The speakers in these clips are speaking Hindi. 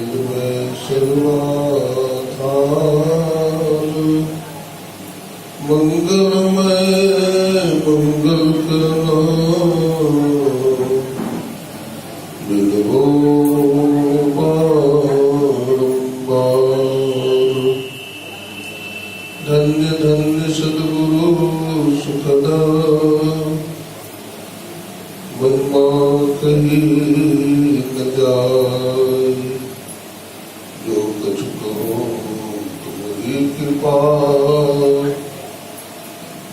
में सर्वाधार मंगलमय मंगल करना बिलवो बारंबार। धन्य धन्य सद्गुरु सुखदा मनमा कही न जाय। जो कछु कहो तुम्हारी कृपा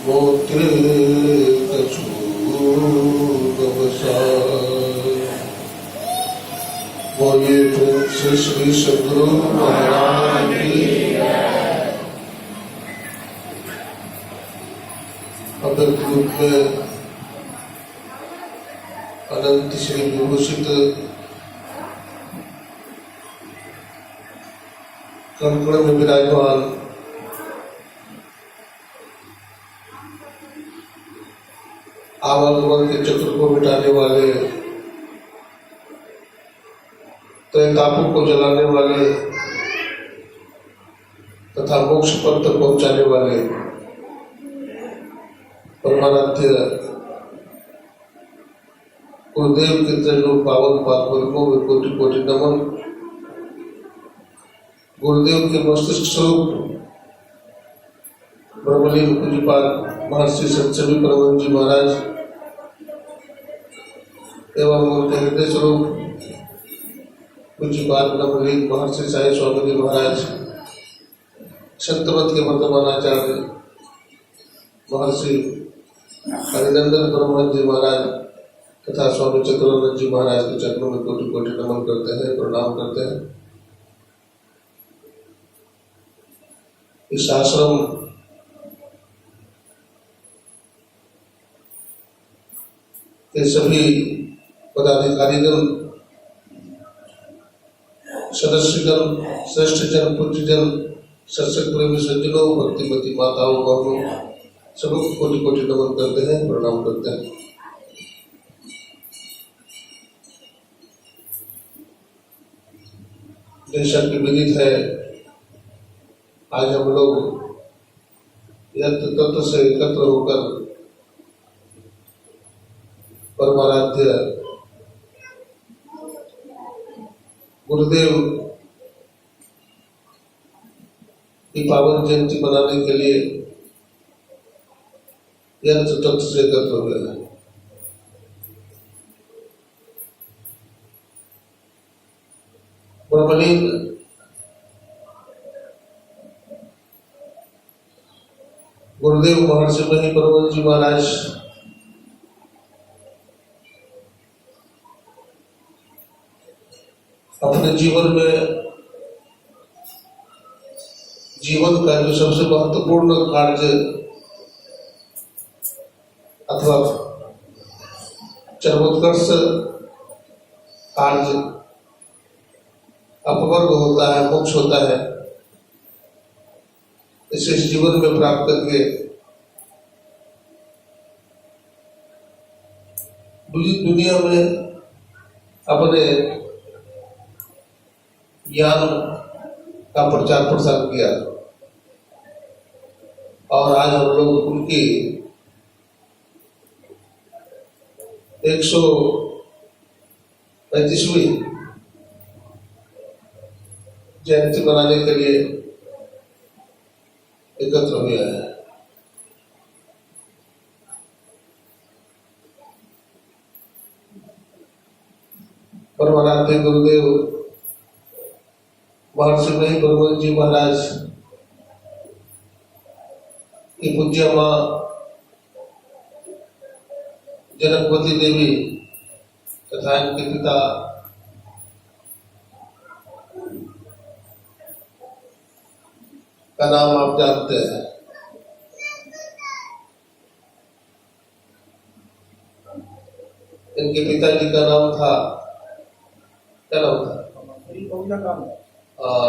मोते कछु न बसाय। बोलिए प्रेम से श्री सद्गुरु महाराज की। अव्यक्त रूप में अनंत श्री विभूषित कंकड़ में विराजमान आवागमन के चक्र को मिटाने वाले, त्रैतापों को जलाने वाले तथा मोक्ष पद तक पहुंचाने वाले परमाराध्य गुरुदेव के त्रैलोक पावन पादपद्मों में कोटि कोटि नमन। गुरुदेव के मस्तिष्क स्वरूप ब्रह्मलीन पूज्यपाद महर्षि सत्सवी परमहंस जी महाराज एवं उनके हृदय स्वरूप पूज्यपाद ब्रह्मलीन महर्षि साई स्वामी जी महाराज, संतमत के वर्तमान आचार्य महर्षि हरिनंदन परमहंस जी महाराज तथा स्वामी चतुरानंद जी महाराज के चरणों में कोटि कोटि नमन करते हैं, प्रणाम करते हैं। इस आश्रम के सभी पदाधिकारीगण, सदस्यगण, श्रेष्ठजन, पूज्यजन, सत्संग प्रेमी सज्जनों, भक्तिमती माताओं, बहनों, सबको कोटि कोटि नमन करते हैं, प्रणाम करते हैं। जैसा कि विदित है, आज हम लोग यत्र तत्व से एकत्र होकर परमाराध्य गुरुदेव की पावन जयंती मनाने के लिए यत्र तत्व से एकत्र हो गए हैं। ब्रह्मलीन गुरुदेव महर्षि महे परमहंस जी महाराज अपने जीवन में जीवन का जो सबसे महत्वपूर्ण कार्य अथवा चरमोत्कर्ष कार्य अपवर्ग होता है, मोक्ष होता है, इसे इस जीवन में प्राप्त करके दुनिया में अपने ज्ञान का प्रचार प्रसार किया। और आज हम लोग उनकी 135वीं जयंती मनाने के लिए एकत्र हुए हैं। परमाराध्य गुरुदेव महर्षि महे परमहंस जी महाराज की पूज्य मां जनकवती देवी तथा इनके पिता का नाम आप जानते हैं। इनके पिताजी का नाम था, क्या नाम था?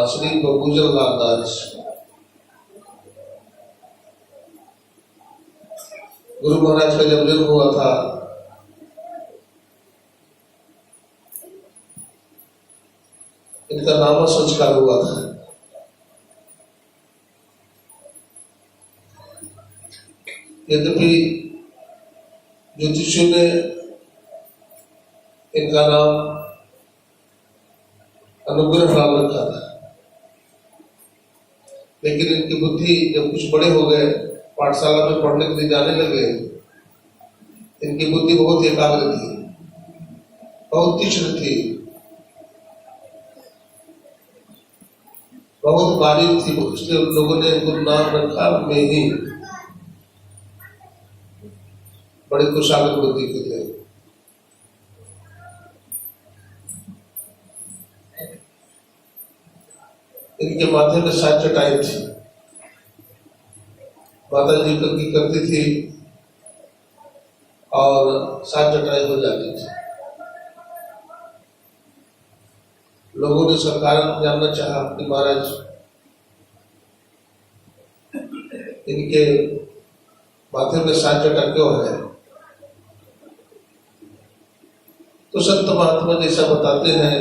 श्री बहुजन दास। गुरु महाराज का जब जन्म हुआ था इनका नामा संस्कार हुआ था। यद्यपि ज्योतिषियों ने इनका नाम अनुग्रह राम रखा था, लेकिन इनकी बुद्धि जब कुछ बड़े हो गए, पाठशाला में पढ़ने के लिए जाने लगे, इनकी बुद्धि बहुत एकाग्र थी, बहुत तीक्ष्ण थी, बहुत बारीक थी। इसलिए लोगों ने इनको नाम रखा में ही बड़े कुशाग्र बुद्धि के थे। इनके माथे में 7 चटाई थी। माता जी की करती थी और 7 चटाई हो जाती थी। लोगों ने सरकार जानना चाहा कि महाराज इनके माथे में 7 चटा क्यों है? तो संत महात्मा जैसा बताते हैं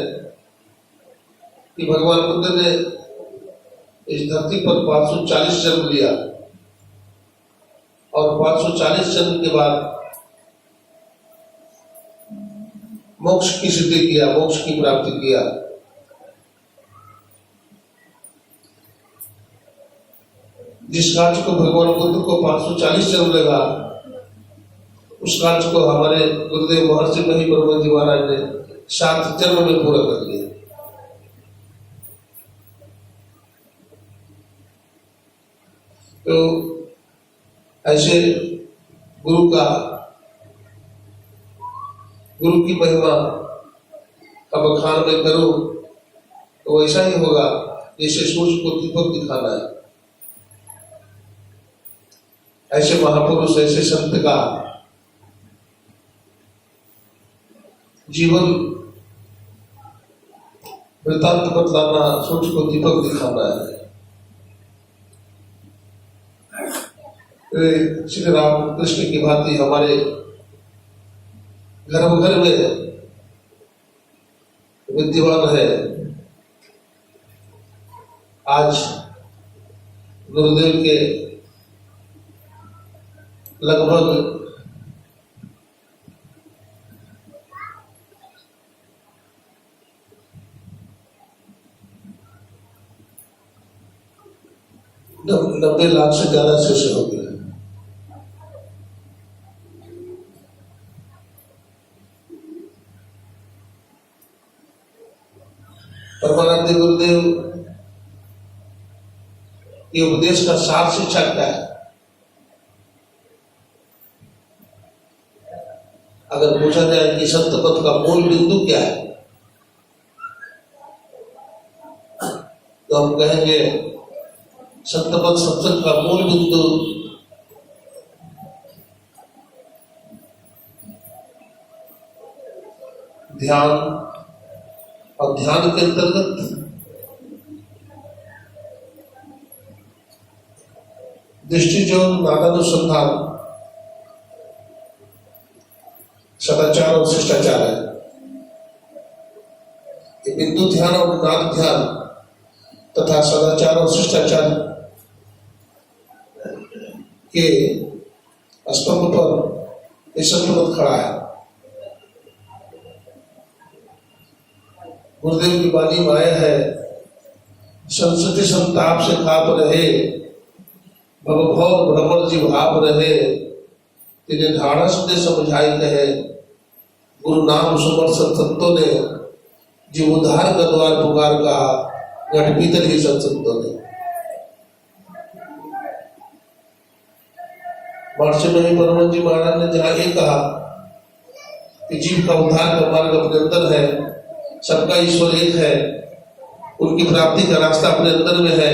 कि भगवान बुद्ध ने इस धरती पर 540 जन्म लिया और 540 जन्म के बाद मोक्ष की सिद्धि किया, मोक्ष की प्राप्ति किया। जिस कार्य को भगवान बुद्ध को 540 जन्म लगा, उस कार्य को हमारे गुरुदेव महर्षि महे ब्रह्मन जी महाराज ने 7 जन्म में पूरा कर लिया। तो ऐसे गुरु की महिमा का बखान में करूं तो ऐसा ही होगा जैसे सूर्य को दीपक दिखाना है। ऐसे महापुरुष, ऐसे संत का जीवन वृत्तांत बतलाना, सूर्य को दीपक दिखाना है। श्री राम कृष्ण की भांति हमारे घर घर में विद्यमान है। आज गुरुदेव के लगभग 90 लाख से ज्यादा शिष्य हो गए। परमानंद गुरुदेव के उपदेश का सार शिक्षा क्या है? अगर पूछा जाए कि संत पथ का मूल बिंदु क्या है, तो हम कहेंगे संत पथ सत्संग का मूल बिंदु ध्यान, और ध्यान के अंतर्गत दृष्टि जो नादानुसंधान, सदाचार और शिष्टाचार है। ये बिंदु ध्यान और नाद ध्यान तथा सदाचार और शिष्टाचार के स्तंभ पर संत खड़ा है। गुरुदेव की वाणी माए है, संस्कृति संताप से काप रहे, भवभौर भ्रमर जीव आप रहे, तिन्हें ढाढ़स ने समझाई कहे, गुरु नाम सुमर संतों ने, जीव उद्धार का द्वार पुकार कहा, घट भीतर ही संतों ने। महर्षि महे ब्रह्मन जी महाराज ने जहाँ ये कहा कि जीव का उद्धार का मार्ग अपने अंदर है, सबका ईश्वर एक है, उनकी प्राप्ति का रास्ता अपने अंदर में है,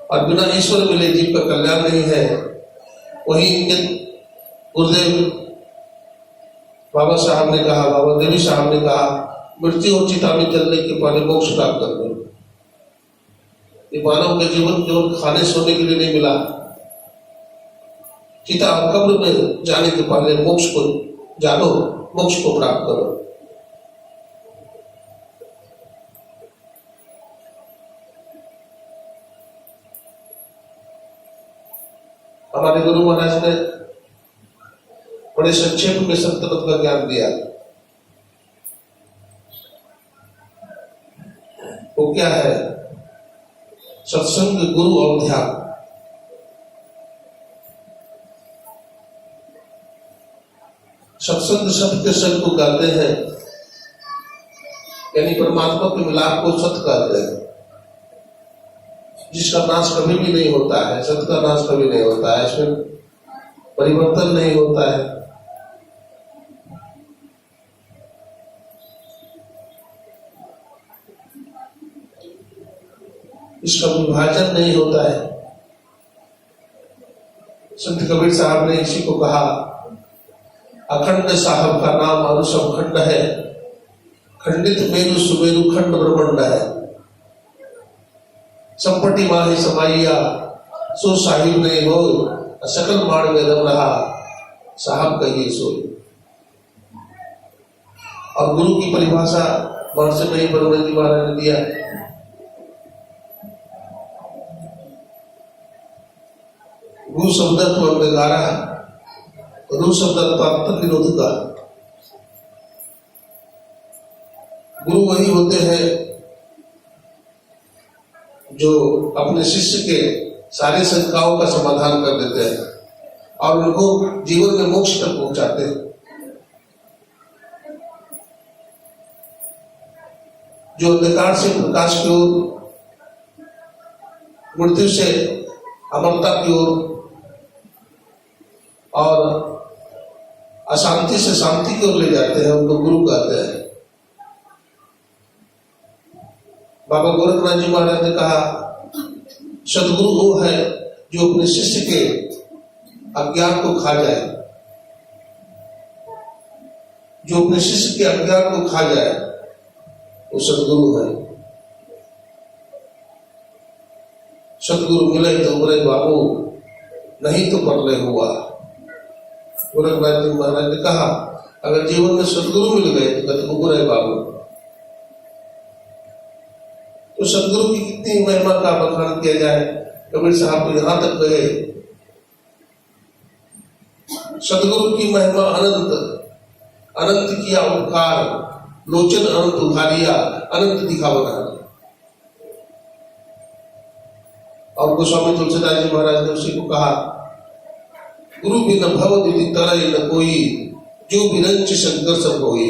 और बिना ईश्वर मिले जीव का कल्याण नहीं है, वही इनके गुरुदेव बाबा साहब ने कहा, बाबा देवी साहब ने कहा, मृत्यु और चिता में जलने के पहले मोक्ष प्राप्त कर लो। ये मानव के जीवन केवल खाने सोने के लिए नहीं मिला, चिता कब्र में जाने के पहले मोक्ष को जानो, मोक्ष को प्राप्त करो। हमारे गुरु महाराज ने बड़े संक्षेप में संत तत्व का ज्ञान दिया। वो क्या है? सत्संग, गुरु और ध्यान। सत्संग शब्द के सत को कहते हैं, यानी परमात्मा के मिलाप को सत कहते हैं, जिसका नाश कभी भी नहीं होता है। सत का नाश कभी नहीं होता है, इसमें परिवर्तन नहीं होता है। इसका विभाजन नहीं होता है। संत कबीर साहब ने इसी को कहा, अखंड साहब का नाम अनुसम खंड है, खंडित मेरु सुमेरु खंड ब्रह्मंड है। संपत्ति माहे समाइया सो साहिब नहीं हो, सकल माड़ में दम रहा साहब कहिए सो। और गुरु की परिभाषा महर्षि मही जी महाराज ने दिया। गुरु शब्द अंगीकारा, गुरु शब्द निरोध का। गुरु वही होते हैं जो अपने शिष्य के सारे शंकाओं का समाधान कर देते हैं और उनको जीवन में मोक्ष तक पहुंचाते हैं। जो अंधकार से प्रकाश की ओर, मृत्यु से अमरता की ओर और अशांति से शांति की ओर ले जाते हैं, उनको गुरु कहते हैं। बाबा गोरखनाथ जी महाराज ने कहा, सदगुरु वो है जो अपने शिष्य के अज्ञान को खा जाए, जो अपने शिष्य के अज्ञान को खा जाए, वो सदगुरु है। सदगुरु मिले तो बोले बाबू, नहीं तो परले हुआ। गोरखनाथ जी महाराज ने कहा, अगर जीवन में सदगुरु मिल गए तो गतगुरु है बाबू। तो सदगुरु की कितनी महिमा का बखान किया जाए। कबीर साहब को यहां तक गए, सदगुरु की महिमा अनंत, अनंत किया उपकार, लोचन अनंत उधारिया, अनंत दिखा बना। और गोस्वामी तुलसीदास जी महाराज ने उसी को कहा, गुरु बिन भव विधि तरय न कोई, जो विरंच शंकर सब होई।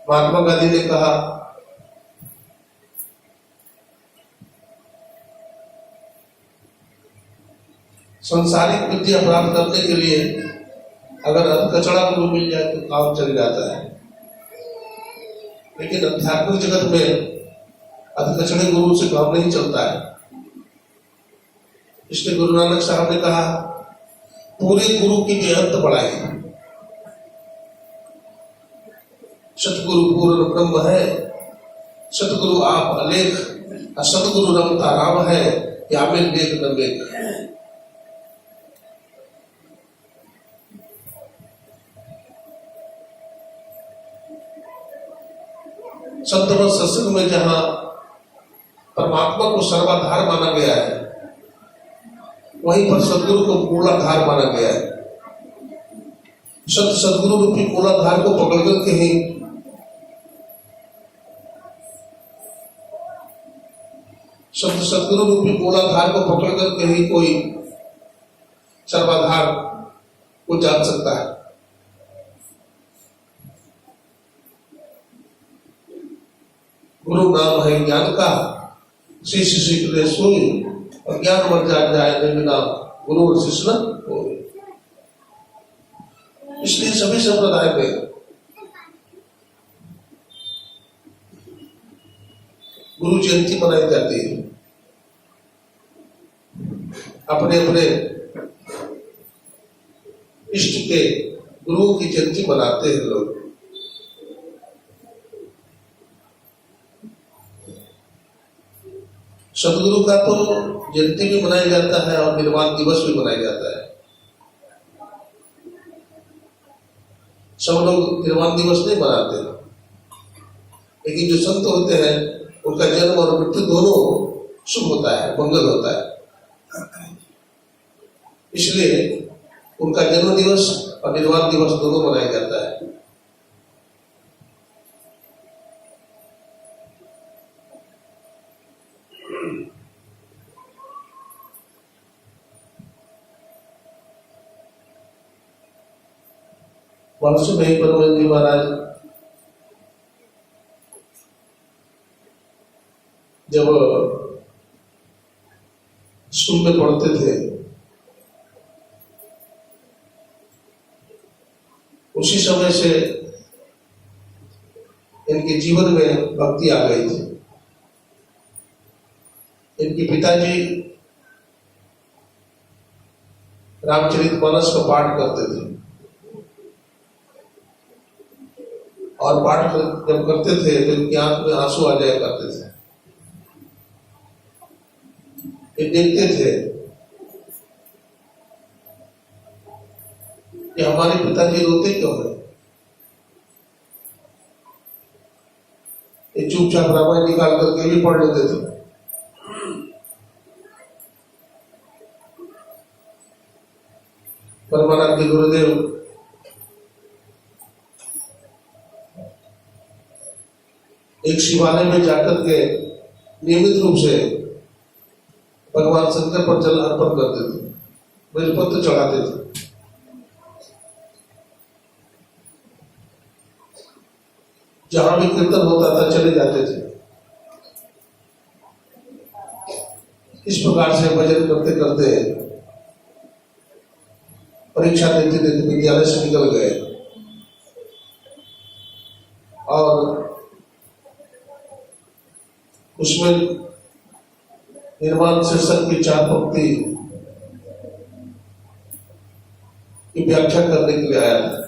महात्मा गांधी ने कहा, संसारिक विद्या प्राप्त करने के लिए अगर अधकचड़ा गुरु मिल जाए तो काम चल जाता है, लेकिन आध्यात्मिक जगत में अधकचड़े गुरु से काम नहीं चलता है। इसलिए गुरु नानक साहब ने कहा, पूरे गुरु की बेअंत बढ़ाई। सतगुरु पूर्ण ब्रह्म है, सतगुरु आप अलेख, सतगुरु रमता राम है, या में लेख न लेख। संतमत सत्संग में जहां परमात्मा को सर्वाधार माना गया है, वहीं पर सदगुरु को मूलाधार माना गया है। सदगुरु रूपी मूलाधार को पकड़ करके ही सदगुरु रूपी मूलाधार को पकड़ करके ही कोई सर्वाधार को जान सकता है। गुरु नाम है ज्ञान का, शिष्य सीख ले सोई, और ज्ञान मर जाए बिना गुरु और शिष्य न हो। इसलिए सभी संप्रदाय में गुरु जयंती मनाई जाती है। अपने अपने इष्ट के गुरुओं की जयंती मनाते हैं लोग। सदगुरु का तो जयंती भी मनाया जाता है और निर्वाण दिवस भी मनाया जाता है। सब लोग निर्वाण दिवस नहीं मनाते, लेकिन जो संत होते हैं उनका जन्म और मृत्यु दोनों शुभ होता है, मंगल होता है। इसलिए उनका जन्म दिवस और निर्वाण दिवस दोनों मनाया जाता है। महर्षि महे परमहंस जी महाराज जब स्कूल में पढ़ते थे, उसी समय से इनके जीवन में भक्ति आ गई थी। इनके पिताजी रामचरितमानस का पाठ करते थे और पाठ जब करते थे तो इनकी आंख में आंसू आ जाया करते थे। ये देखते थे कि हमारे पिताजी रोते क्यों है। ये चुपचाप रामायण निकाल करके भी पढ़ लेते थे। परमानंद के गुरुदेव एक शिवालय में जाकर के नियमित रूप से भगवान शंकर पर जल अर्पण करते थे, बेलपत्र चढ़ाते थे। जहां भी कीर्तन होता था चले जाते थे। इस प्रकार से भजन करते करते परीक्षा देते देते विद्यालय से निकल गए और उसमें निर्माण शीर्षक की 4 पंक्ति की व्याख्या करने के लिए आया था।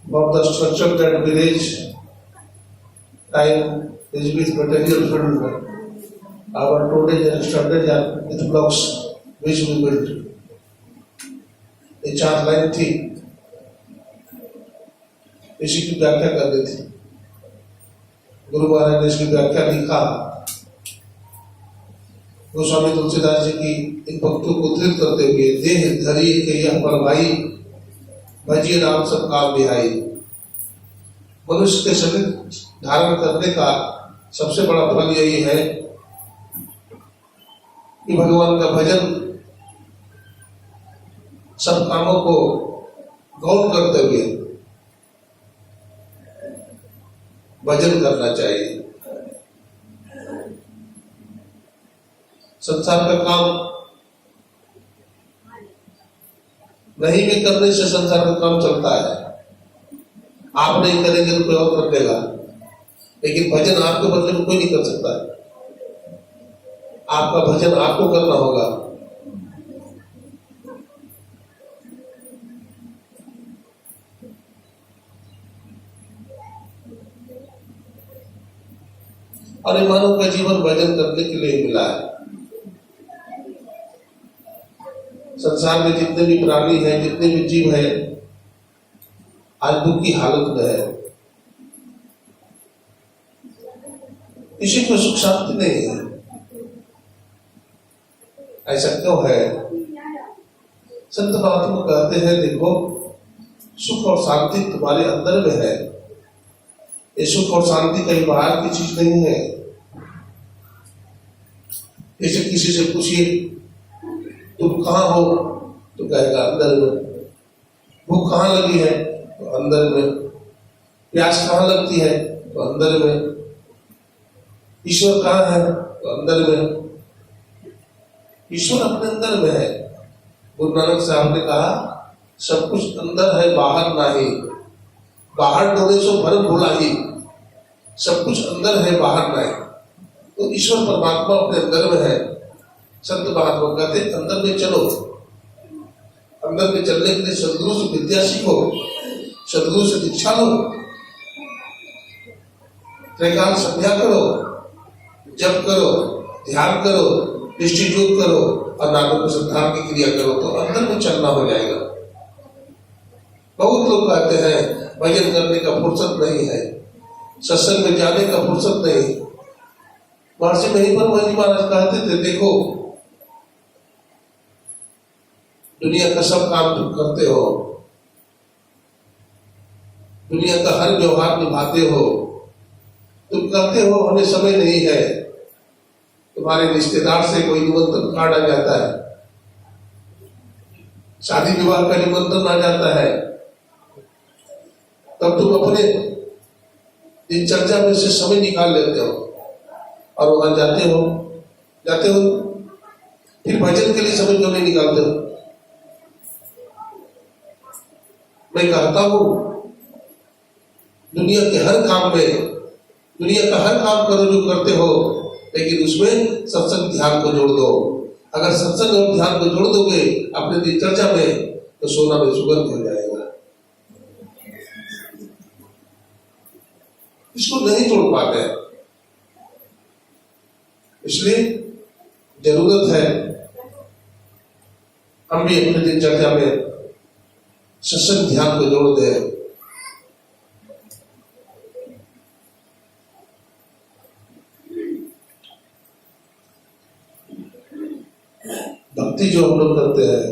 About the structure that village time is with material filled. Our today started with blocks which we built. ये 4 लाइन थी, इसी की व्याख्या कर दी थी। गुरु महाराज ने इसकी व्याख्या लिखा। गोस्वामी तुलसीदास जी की इन पंक्तियों को उद्धृत करते हुए, देह धरी के यह पर भाई भजिए राम सब काम बिहाई। मनुष्य के शरीर धारण करने का सबसे बड़ा फल यही है कि भगवान का भजन सब कामों को गौण करते हुए भजन करना चाहिए। संसार का काम नहीं भी करने से संसार का काम चलता है। आप नहीं करेंगे तो कोई और कर देगा, लेकिन भजन आपके बदले में कोई नहीं कर सकता है। आपका भजन आपको करना होगा। और ये मानव का जीवन भजन करने के लिए मिला है। संसार में जितने भी प्राणी हैं, जितने भी जीव हैं, आज दुख की हालत में है। किसी को सुख शांति नहीं है। ऐसा क्यों है? संत महात्मा कहते हैं, देखो सुख और शांति तुम्हारे अंदर में है। ये सुख और शांति कहीं बाहर की चीज नहीं है। जैसे किसी से पूछिए तुम कहाँ हो, तो कहेगा अंदर में। भूख कहाँ लगी है, तो अंदर में। प्यास कहाँ लगती है, तो अंदर में। ईश्वर कहाँ है, तो अंदर में। ईश्वर अपने अंदर में है। गुरु नानक साहब ने कहा, सब कुछ अंदर है बाहर नहीं। बाहर डोले सो भरम भुला ही। सब कुछ अंदर है बाहर नहीं। तो ईश्वर परमात्मा अपने अंदर में है। संत महात्मा कहते अंदर में चलो। अंदर में चलने के लिए सदगुरु से विद्या सीखो, सदगुरु से दीक्षा लो, त्रैकाल संध्या करो, जप करो, ध्यान करो, निष्ठि योग करो और नामों को संधान की क्रिया करो, तो अंदर में चलना हो जाएगा। बहुत लोग कहते हैं भजन करने का फुर्सत नहीं है। सत्संग में जाने का फुर्सत नहीं। महर्षि मही पर जी महाराज कहते थे, देखो दुनिया का सब काम तुम करते हो, दुनिया का हर व्यवहार निभाते हो, तुम कहते हो हमें समय नहीं है, तुम्हारे रिश्तेदार से कोई निमंत्रण कार्ड आ जाता है, शादी विवाह का निमंत्रण आ जाता है, तब तुम अपने दिनचर्या में से समय निकाल लेते हो और वहां जाते हो, फिर भजन के लिए समय क्यों नहीं निकालते हो? मैं कहता हूं दुनिया के हर काम में, दुनिया का हर काम करो जो करते हो, लेकिन उसमें सत्संग ध्यान को जोड़ दो। अगर सत्संग और ध्यान को जोड़ दोगे अपने दिनचर्या में, तो सोना में सुगंध हो जाएगा। इसको नहीं जोड़ पाते, इसलिए जरूरत है हम भी अपने दिनचर्या में सत्संग ध्यान को जोड़ दें। भक्ति जो हम लोग करते हैं,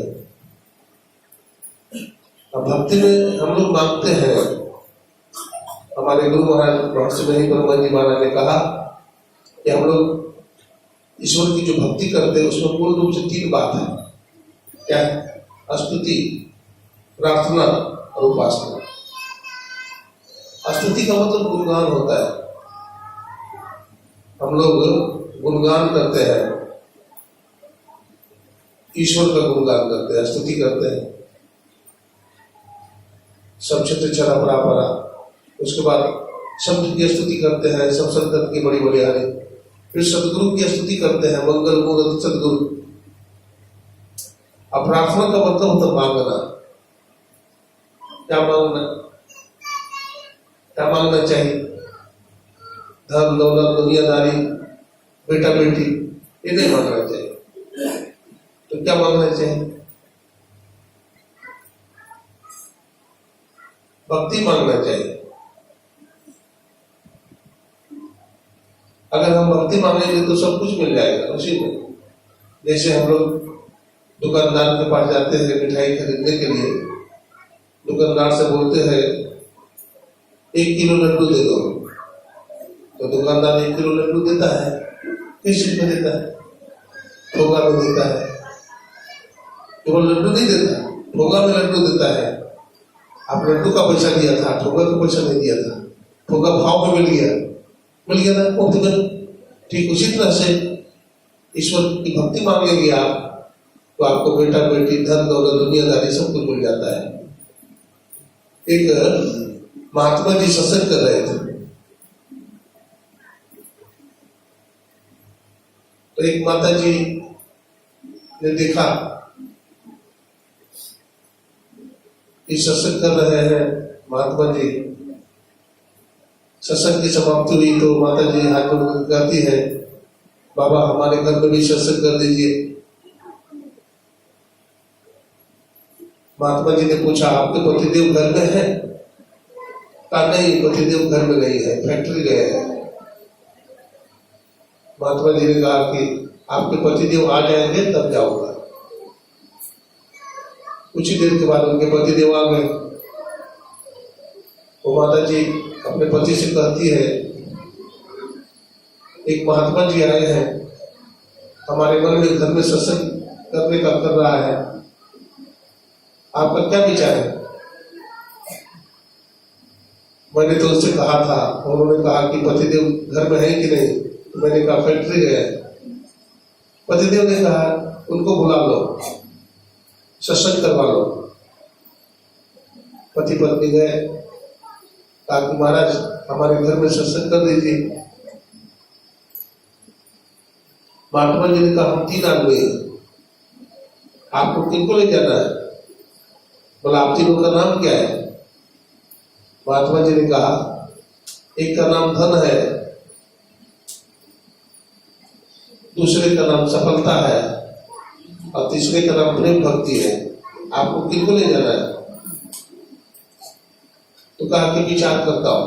अब भक्ति में हम लोग मांगते हैं। हमारे गुरु महाराज महर्षि मही जी महाराज ने कहा कि हम लोग ईश्वर की जो भक्ति करते हैं उसमें मूल रूप से 3 बात है। क्या है? स्तुति, प्रार्थना और उपासना। स्तुति का मतलब गुणगान होता है। हम लोग गुणगान करते हैं, ईश्वर का गुणगान करते हैं, स्तुति करते हैं। सब क्षेत्र चरा परा, उसके बाद शब्द की स्तुति करते हैं, सब संतन की बड़ी बड़ी हानि, फिर सदगुरु की स्तुति करते हैं, मंगल मूर्त सदगुरु। अब प्रार्थना का मतलब होता मांगना। क्या मांगना? क्या मांगना चाहिए? धन दौलत दुनियादारी बेटा बेटी ये नहीं मांगना चाहिए। तो क्या मांगना चाहिए? भक्ति मांगना चाहिए। अगर हम भक्ति मांगेंगे तो सब कुछ मिल जाएगा उसी में। जैसे हम लोग दुकानदार के पास जाते हैं मिठाई खरीदने के लिए, दुकानदार से बोलते हैं 1 किलो लड्डू दे दो, तो दुकानदार 1 किलो लड्डू देता है। किस चीज में देता है? ठोगा में देता है। केवल लड्डू नहीं देता, ठोगा में लड्डू देता है। आप लड्डू का पैसा दिया था, ठोगा का पैसा नहीं दिया था। ठोगा भाव में मिल गया ना, मुफ्त में। ठीक उसी तरह से ईश्वर की भक्ति मांग लेंगे आप, तो आपको बेटा बेटी धन दौलत दुनियादारी सब कुछ मिल जाता है। एक महात्मा जी सत्संग कर रहे थे, तो एक माता जी ने देखा कि सत्संग कर रहे हैं महात्मा जी। सत्संग की समाप्ति हुई तो माता जी हाथ जोड़ कहती है, बाबा हमारे घर में भी सत्संग कर दीजिए। महात्मा जी ने पूछा, आपके पतिदेव घर में है? कहा नहीं, पतिदेव घर में नहीं है, फैक्ट्री गए हैं। महात्मा जी ने कहा कि आपके पतिदेव आ जाएंगे तब जाऊंगा। कुछ ही देर के बाद उनके पतिदेव आ गए। वो माता जी अपने पति से कहती है, एक महात्मा जी आए हैं, हमारे मन में घर में सत्संग करने का कर रहा है, आपका क्या विचार है? मैंने तो उससे कहा था, उन्होंने कहा कि पतिदेव घर में है कि नहीं, तो मैंने कहा फैक्ट्री गए। पतिदेव ने कहा उनको बुला लो, सत्संग करवा लो। पति पत्नी गए, कहा कि महाराज हमारे घर में सत्संग कर दीजिए। महात्मा जी ने कहा हम 3 आदमी हैं, आपको किनको ले जाना है? बोला आप तीनों का नाम क्या है? महात्मा जी ने कहा एक का नाम धन है, दूसरे का नाम सफलता है और तीसरे का नाम प्रेम भक्ति है। आपको किनको ले जाना है? तो कहा कि विचार करता हूं।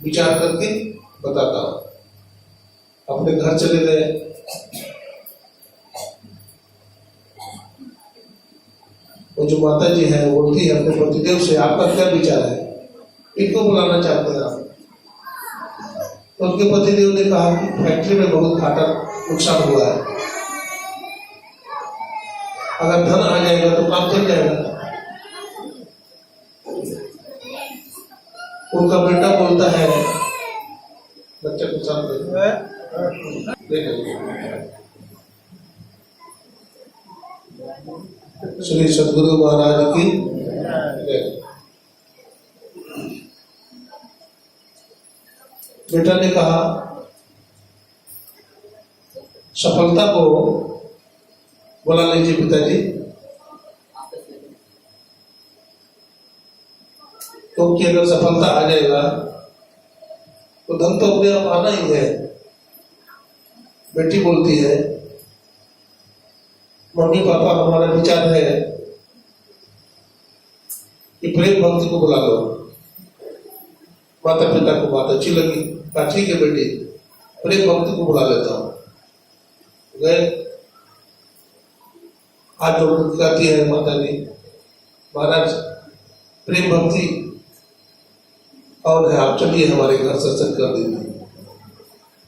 विचार करके बताता हूँ। अपने घर चले गए, वो जो माता जी है बोलती है अपने पतिदेव से, आपका क्या विचार है, इनको बुलाना चाहते हैं आप? तो उनके पतिदेव ने कहा कि फैक्ट्री में बहुत घाटा नुकसान हुआ है, अगर धन आ जाएगा तो काम चल जाएगा। उनका बेटा बोलता है, बच्चा को साथ श्री सद्गुरु महाराज की बेटा ने कहा, सफलता को बुला लीजिए पिताजी, क्योंकि अगर सफलता आ जाएगा तो धन तो अपने आप आना ही है। बेटी बोलती है, मम्मी पापा हमारा विचार है कि प्रेम भक्ति को बुला लो। माता पिता को बात अच्छी लगी, कहा ठीक है बेटी, प्रेम भक्ति को बुला लेता हूँ। गए, हाथ जोड़ कहती है माता जी, महाराज प्रेम भक्ति और है, आप चलिए हमारे घर सत्संग कर दीजिए।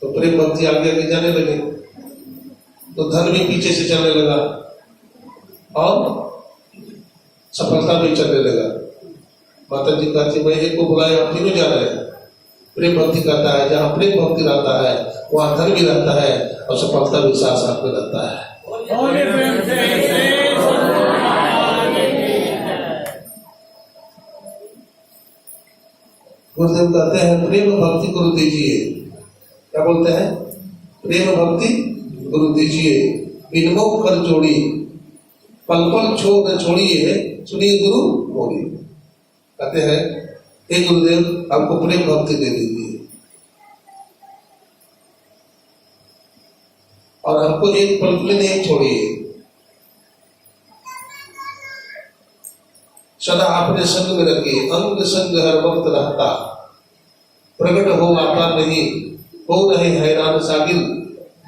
तो प्रेम भक्ति आगे आगे जाने लगे, तो धन भी पीछे से चलने लगा और सफलता भी चलने लगा। माता जी कहती, मैं एक को बुलाया, आप तीनों जा रहे हैं। प्रेम भक्ति करता है, जहाँ प्रेम भक्ति रहता है वहाँ धन भी रहता है और सफलता भी साथ साथ में रहता है। गुरुदेव कहते हैं, प्रेम भक्ति गुरु दीजिए। क्या बोलते हैं? प्रेम भक्ति गुरु दीजिए, बिनमुख कर जोड़ी, पल पल छोड़ न छोड़िए, सुनिए गुरु बोली। कहते हैं, हे गुरुदेव हमको प्रेम भक्ति दे दीजिए और हमको एक पल भी नहीं छोड़िए, सदा अपने संग में रखिए। अंग संग हर वक्त रहता, प्रकट हो आता नहीं, हो रहे हैरान सागिल,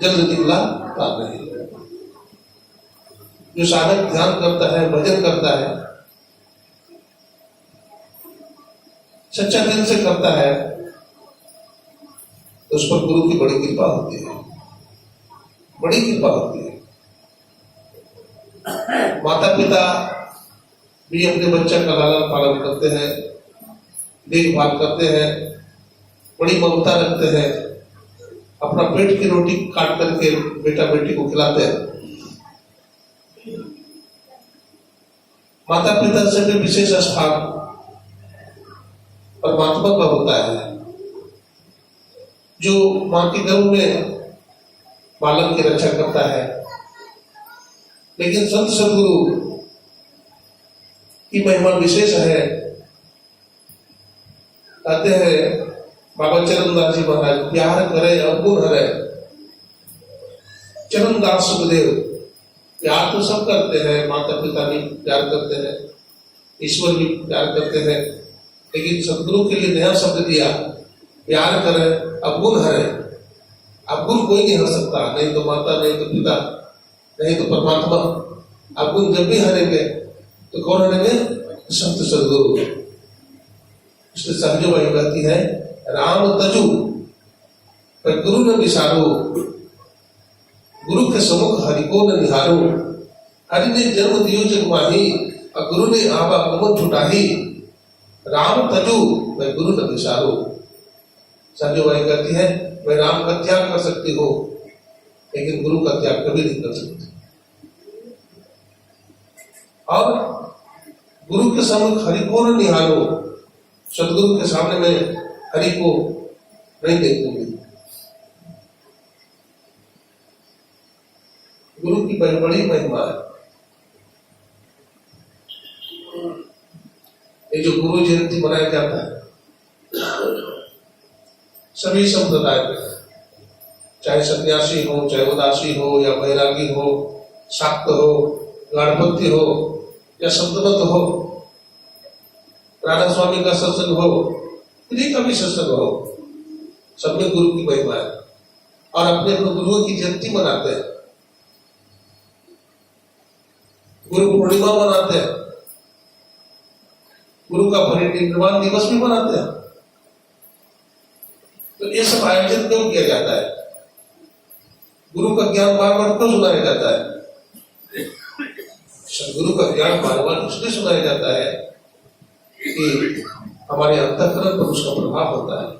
जल्द निकला ता नहीं। जो साधक ध्यान करता है, भजन करता है, सच्चा दिल से करता है, तो उस पर गुरु की बड़ी कृपा होती है, बड़ी कृपा होती है। माता पिता भी अपने बच्चे का लालन पालन करते हैं, देखभाल करते हैं, बड़ी ममता रखते हैं, अपना पेट की रोटी काट करके बेटा बेटी को खिलाते हैं। माता पिता से भी विशेष स्थान परमात्मा का होता है, जो मां के गर्भ में बालक की रक्षा करता है। लेकिन संत सद्गुरु की महिमा विशेष है। कहते हैं बाबा चरणदास जी महाराज, प्यार करे अवगुण हरे। चरणदास सुखदेव, प्यार तो सब करते हैं, माता पिता भी प्यार करते हैं, ईश्वर भी प्यार करते हैं, लेकिन सदगुरु के लिए नया शब्द दिया, प्यार करे अवगुण हरे। अवगुण कोई नहीं हर सकता, नहीं तो माता, नहीं तो पिता, नहीं तो परमात्मा। अवगुण जब भी हरेंगे तो कौन हरेंगे? संत सदगुरु। इसलिए सहज वायु कहती है, राम तजु पर गुरु न विसारो, गुरु के सम्मुख हरि को न निहारो। हरि ने जन्म दियो जग माही, और गुरु ने आवा कमल छुटाही। राम तजु मैं गुरु न विसारो। सहज वायु कहती है, मैं राम का त्याग कर सकती हूँ, लेकिन गुरु का त्याग कभी नहीं कर सकती। और गुरु के सम्मुख हरि को न निहारो, सदगुरु के सामने में हरि को नहीं देखूंगी। गुरु की बड़ी महिमा है। ये जो गुरु जयंती मनाया जाता है, सभी संप्रदाय में, चाहे सन्यासी हो, चाहे उदासी हो, या बैरागी हो, शाक्त हो, गणपति हो, या संतमत हो, राधा स्वामी का सत्संग हो, किसी का भी सत्संग हो, सब में गुरु की महिमा है और अपने अपने गुरुओं की जयंती मनाते हैं, गुरु पूर्णिमा मनाते हैं, गुरु का परिनिर्वाण दिवस भी मनाते हैं। तो ये सब आयोजन क्यों किया जाता है? गुरु का ज्ञान बार बार क्यों सुनाया जाता है? सदगुरु का ज्ञान बार बार इसलिए सुनाया जाता है कि हमारे अंतःकरण पर उसका प्रभाव होता है।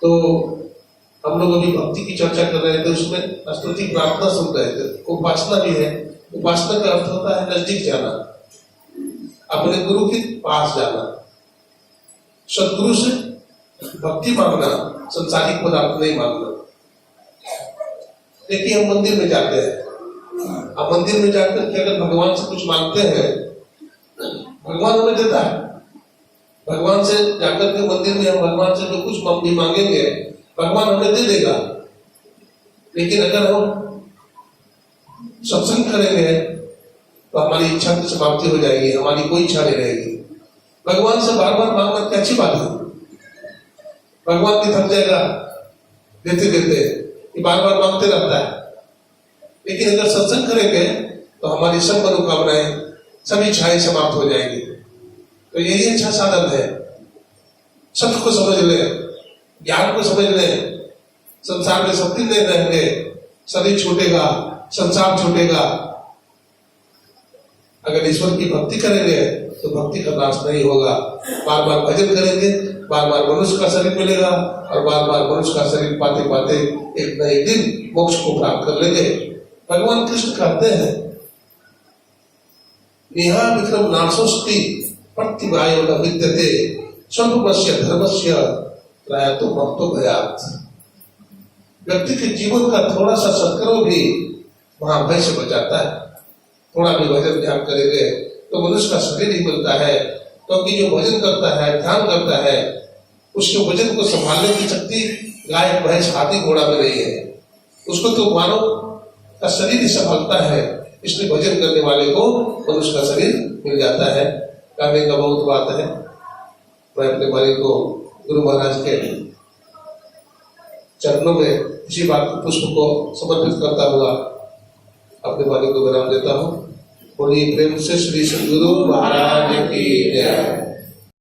तो हम लोग अभी भक्ति की चर्चा कर रहे थे, उसमें स्तुति प्रार्थना सुन रहे थे। उपासना भी है। उपासना का अर्थ होता है नजदीक जाना, अपने गुरु के पास जाना, सदगुरु से भक्ति मांगना, संसारिक पदार्थ नहीं मांगना। देखिए हम मंदिर में जाते हैं, अब मंदिर में जाकर के अगर भगवान से कुछ मांगते हैं, भगवान हमें देता है। भगवान से जाकर के मंदिर में हम भगवान से जो कुछ भी मांगेंगे भगवान हमें दे देगा। लेकिन अगर हम सत्संग करेंगे तो हमारी इच्छा की समाप्ति हो जाएगी, हमारी कोई इच्छा नहीं रहेगी। भगवान से बार बार मांगना क्या अच्छी बात है? भगवान भी थक जाएगा देते देते, ये बार बार मांगते रहता है। लेकिन अगर सत्संग करेंगे तो हमारी सब मनोकामनाएं, सभी इच्छाएं समाप्त हो जाएंगी। तो यही अच्छा साधन है। सत्य को समझ ले, ज्ञान को समझ ले, संसार में सब दिन नहीं रहेंगे, शरीर छूटेगा, संसार छूटेगा। अगर ईश्वर की भक्ति करेंगे तो भक्ति का नाश नहीं होगा। बार बार भजन करेंगे, बार बार मनुष्य का शरीर मिलेगा और बार बार मनुष्य का शरीर पाते पाते एक न एक दिन मोक्ष को प्राप्त कर लेंगे। भगवान कृष्ण कहते हैं, नेहा विक्रम नाशोस्ति प्रतिवायो न विद्यते स्वल्पस्य धर्मस्य त्रायतो भक्तो भयात्। व्यक्ति के जीवन का थोड़ा सा सत्कर्म भी महाभय से बचाता है। थोड़ा भी भजन ध्यान करेंगे तो मनुष्य का शरीर ही मिलता है, क्योंकि जो भजन करता है, ध्यान करता है, उसके वजन को संभालने की शक्ति गाय, भैंस, हाथी, घोड़ा में नहीं है। उसको तो मानव का शरीर ही संभालता है। इसलिए भजन करने वाले को मनुष्य का शरीर मिल जाता है। कहने का बहुत बात है। मैं अपने वाणी को गुरु महाराज के चरणों में इसी बात पुष्प को समर्पित करता हुआ अपने वाणी को विराम देता हूँ। बोलिए प्रेम से श्री सद्गुरु महाराज की जय।